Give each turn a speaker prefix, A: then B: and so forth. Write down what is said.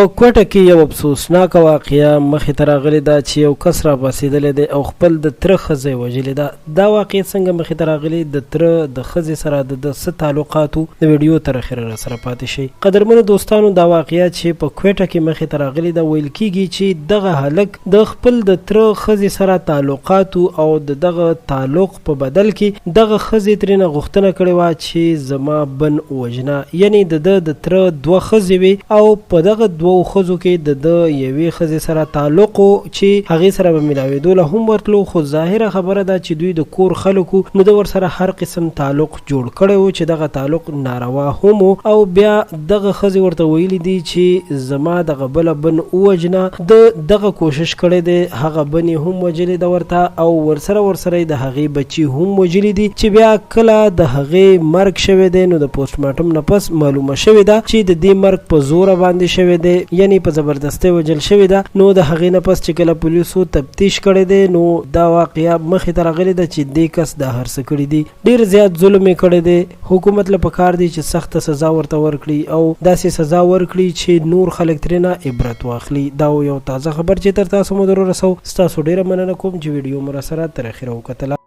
A: کوټه کې یو افسوسناک واقعه مخې ته راغلې ده چې یو کس راپاڅېدلی دی او خپل د تره ښځه یې وژلې ده. دا واقعه څنګه مخې ته راغلې، د تره د ښځې سره د څه تعلقاتو، د ویډیو تر اخره راسره پاتې شئ. قدرمنو دوستانو، دا واقعه چې په کوټه کې مخې ته راغلې ده، ویل کېږي چې دغه هلک د خپل د تره ښځې سره تعلقاتو او د دغه تعلق په بدل کې دغه ښځې ترېنه غوښتنه کړې وه چې زما بن ووژنه. یعنې د تره دوه ښځې وې او په دغه دوو ښځو کې د یوې ښځې سره تعلق و چې هغې سره به میلاوېدو له هم ورتلو، خو ظاهره خبره ده چې دوی د کور خلکو نو د ورسره هر قسم تعلق جوړ کړی و چې دغه تعلق ناروا هم و. او بیا دغه ښځې ورته ویلي دي چې زما دغه بله بن ووژنه. دغه کوشش کړی دی، هغه بن یې هم وژلې ده ورته، او ورسره د هغې بچي هم وژلي دي چې بیا کله د هغې مرګ شوی دی نو د پوسټمارټم نه پس معلومه شوې ده چې د دې مرګ په زوره باندې شوی دی، یعنی په زبردستۍ وژل شوې ده. نو د هغې نه پس چې کله پولیسو تفتیش کړی دی نو دا واقعه مخې ته راغلې ده چې دې کس دا هر څه کړي دي. ډېر زیات ظلم یې کړی دی. حکومت له پکار دی چې سخته سزا ورته ورکړي او داسې سزا ورکړي چې نور خلک ترېنه عبرت واخلي. دا یو تازه خبر چې تر تاسو مو در ورسو. ستاسو ډېره مننه کوم چې ویډیو مو راسره تر اخره وکتله.